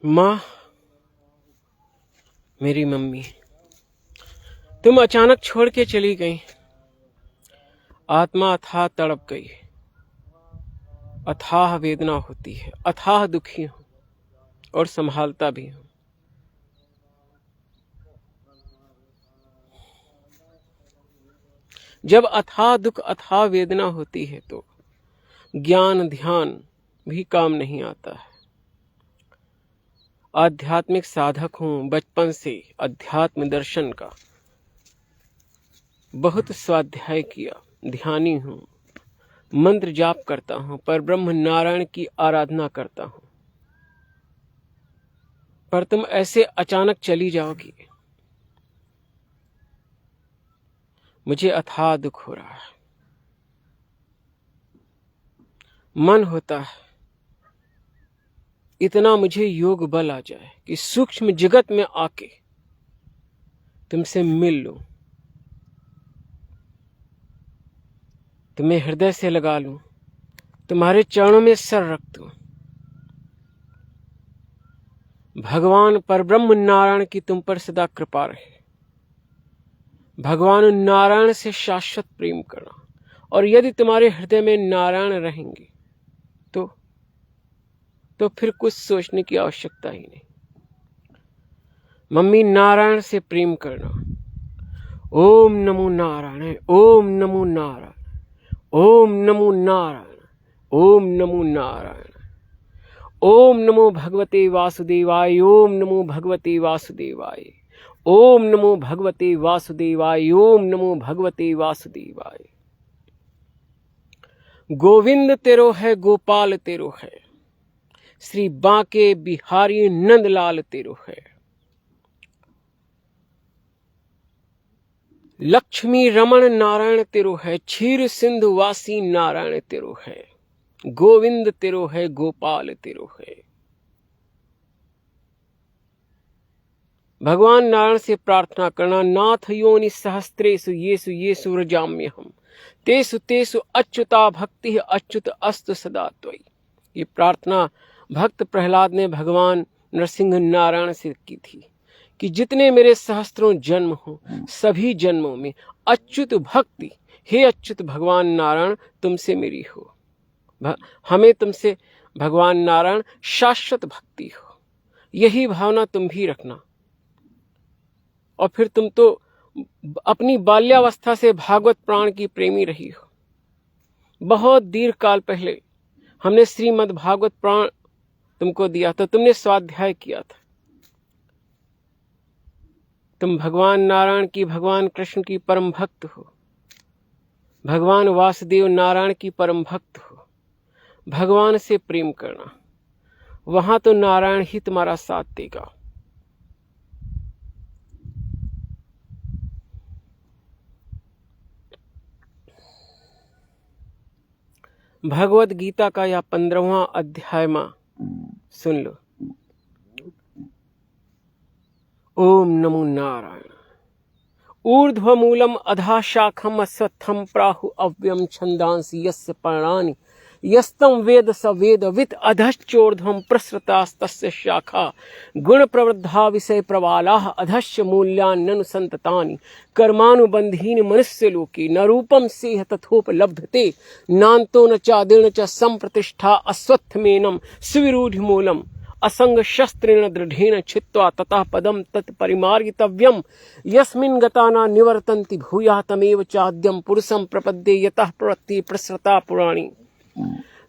माँ, मेरी मम्मी, तुम अचानक छोड़ के चली गई। आत्मा अथाह तड़प गई। अथाह वेदना होती है, अथाह दुखी हूं और संभालता भी हूं। जब अथाह दुख अथाह वेदना होती है तो ज्ञान ध्यान भी काम नहीं आता है। आध्यात्मिक साधक हूं, बचपन से अध्यात्म दर्शन का बहुत स्वाध्याय किया, ध्यानी हूं, मंत्र जाप करता हूं, पर ब्रह्म नारायण की आराधना करता हूं। पर तुम ऐसे अचानक चली जाओगी, मुझे अथाह दुख हो रहा है। मन होता है इतना मुझे योग बल आ जाए कि सूक्ष्म जगत में आके तुमसे मिल लूं, तुम्हें हृदय से लगा लूं, तुम्हारे चरणों में सर रख दूं। भगवान परब्रह्म नारायण की तुम पर सदा कृपा रहे। भगवान नारायण से शाश्वत प्रेम करना, और यदि तुम्हारे हृदय में नारायण रहेंगे तो फिर कुछ सोचने की आवश्यकता ही नहीं। मम्मी, नारायण से प्रेम करना। ओम नमो नारायण, ओम नमो नारायण, ओम नमो नारायण, ओम नमो नारायण, ओम नमो भगवते वासुदेवाय, ओम नमो भगवते वासुदेवाय, ओम नमो भगवते वासुदेवाय, ओम नमो भगवते वासुदेवाय। गोविंद तेरो है, गोपाल तेरो है, श्री बांके बिहारी नंदलाल तेरो है। लक्ष्मी रमण नारायण तेरो है, क्षीर सिंधु वासी नारायण तेरो है। गोविंद तेरो है, गोपाल तेरो है। भगवान नारायण से प्रार्थना करना। नाथ योनि सहस्त्रेषु येषु येषु व्रजाम्यहम्, तेषु तेषु अच्युता भक्ति अच्युत अस्तु सदा त्वयि। ये प्रार्थना भक्त प्रहलाद ने भगवान नरसिंह नारायण से की थी कि जितने मेरे सहस्त्रों जन्म हो, सभी जन्मों में अच्युत भक्ति, हे अच्युत भगवान नारायण, तुमसे मेरी हो। हमें तुमसे भगवान नारायण शाश्वत भक्ति हो। यही भावना तुम भी रखना। और फिर तुम तो अपनी बाल्यावस्था से भागवत प्राण की प्रेमी रही हो। बहुत दीर्घ काल पहले हमने श्रीमद् भागवत प्राण तुमको दिया था, तुमने स्वाध्याय किया था। तुम भगवान नारायण की, भगवान कृष्ण की परम भक्त हो, भगवान वासुदेव नारायण की परम भक्त हो। भगवान से प्रेम करना, वहां तो नारायण ही तुम्हारा साथ देगा। भगवत गीता का यह 15वां अध्याय मां सुन लो। ओम नमो नारायण। ऊर्ध्वमूलम अधः शाखम अश्वत्थम प्राहु अव्यम छंदांसि यस्य पर्णानि यस्तम वेद स वेदवित् अधश्चोर्ध्वं प्रसृतास्तस्य शाखा गुण प्रवृद्धा विषय प्रवालाः अधश्च मूल्यान्यनुसंततानि कर्मानुबंधीन मनुष्य लोके न रूपम सेह तथोपलभ्यते नान्तो न चादिर्न च संप्रतिष्ठा अश्वत्थमेनं सुविरूढ़मूलम् असंग शस्त्रेण दृढ़ेन छित्त्वा ततः पदम तत्परिमार्गितव्यम् यस्मिन् गता न निवर्तन्ति भूयः तमेव चाद्यं पुरुषं प्रपद्ये यतः प्रवृत्ति प्रसृता पुराणी।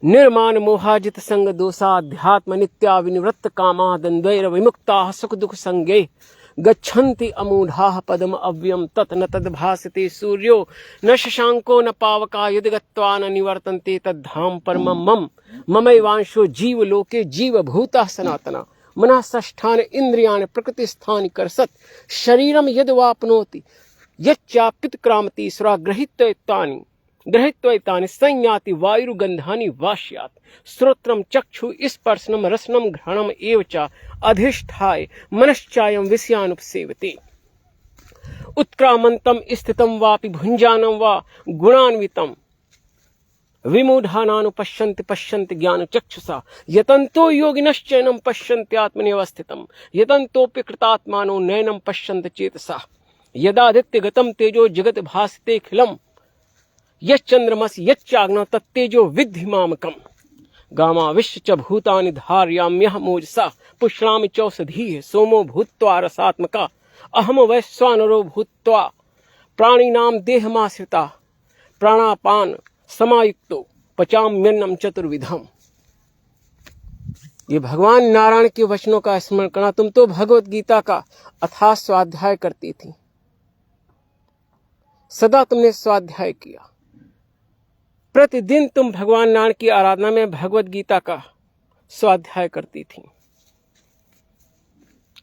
निर्माण मोहाजित संग दोषाध्यात्म नित्या विनिवृत्त कामा द्वंद्वैर विमुक्ताः सुख दुख संगे गच्छन्ति अमूढ़ाः पदम अव्ययम् तत् न तद्भासते सूर्यो न शशांको न पावका यदि गत्वा न निवर्तन्ते तद्धाम परमं मम ममैवांशो जीव लोके जीव भूतः सनातना मनः षष्ठानि इंद्रियाणि प्रकृतिस्थानि करसत् शरीरम यद् वाप्नोति यच्चाप्युत्क्रामति सुरा गृहीत्वैतानि संयाति वायुर्गन्धानि वाष्यात् श्रोत्रं चक्षु स्पर्शनं रसनं घ्राणम् एव च अधिष्ठाय मनश्चायं विषयानुपसेवते उत्क्रामन्तं स्थितं वापि भुञ्जानं वा गुणान्वितं विमूढ़ानानुपश्यन्ति पश्यन्ति ज्ञानचक्षुषा यतन्तो योगिनश्चैनं पश्यन्ति आत्मन्यवस्थितं यतन्तोऽपि कृतात्मानो नैनं पश्यन्ति चेतसा यदादित्यगतं तेजो जगत् भासतेऽखिलं यश्चन्द्रमसि यच्चाग्नौ तत्तेजो विद्धि मामकम् गामाविश्य च भूतानि धारयाम्यहं मोजसा पुष्णामि चौषधीः सोमो भूत्वा रसात्मका अहम वैश्वानरो भूत्वा प्राणिनां देहमाश्रिता प्राणापान समायुक्तो पचाम्यन्नं चतुर्विधम्। ये भगवान नारायण के वचनों का स्मरण करना। तुम तो भगवत गीता का अथाह स्वाध्याय करती थी, सदा तुमने स्वाध्याय किया। प्रतिदिन तुम भगवान नारायण की आराधना में भगवत गीता का स्वाध्याय करती थी।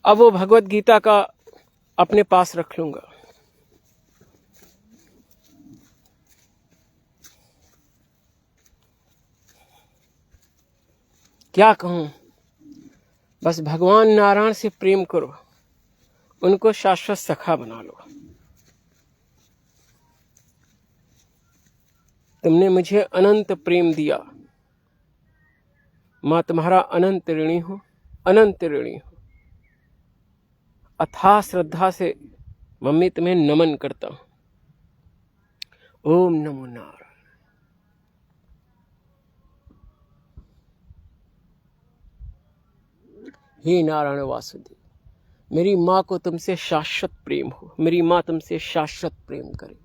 अब वो भगवत गीता का अपने पास रख लूंगा। क्या कहूं, बस भगवान नारायण से प्रेम करो, उनको शाश्वत सखा बना लो। तुमने मुझे अनंत प्रेम दिया, मां तुम्हारा अनंत ऋणी हूं, अनंत ऋणी हूं। अथाह श्रद्धा से मम्मी तुम्हें नमन करता हूं। ओम नमो नारायण। हे नारायण वासुदेव, मेरी माँ को तुमसे शाश्वत प्रेम हो, मेरी माँ तुमसे शाश्वत प्रेम करे।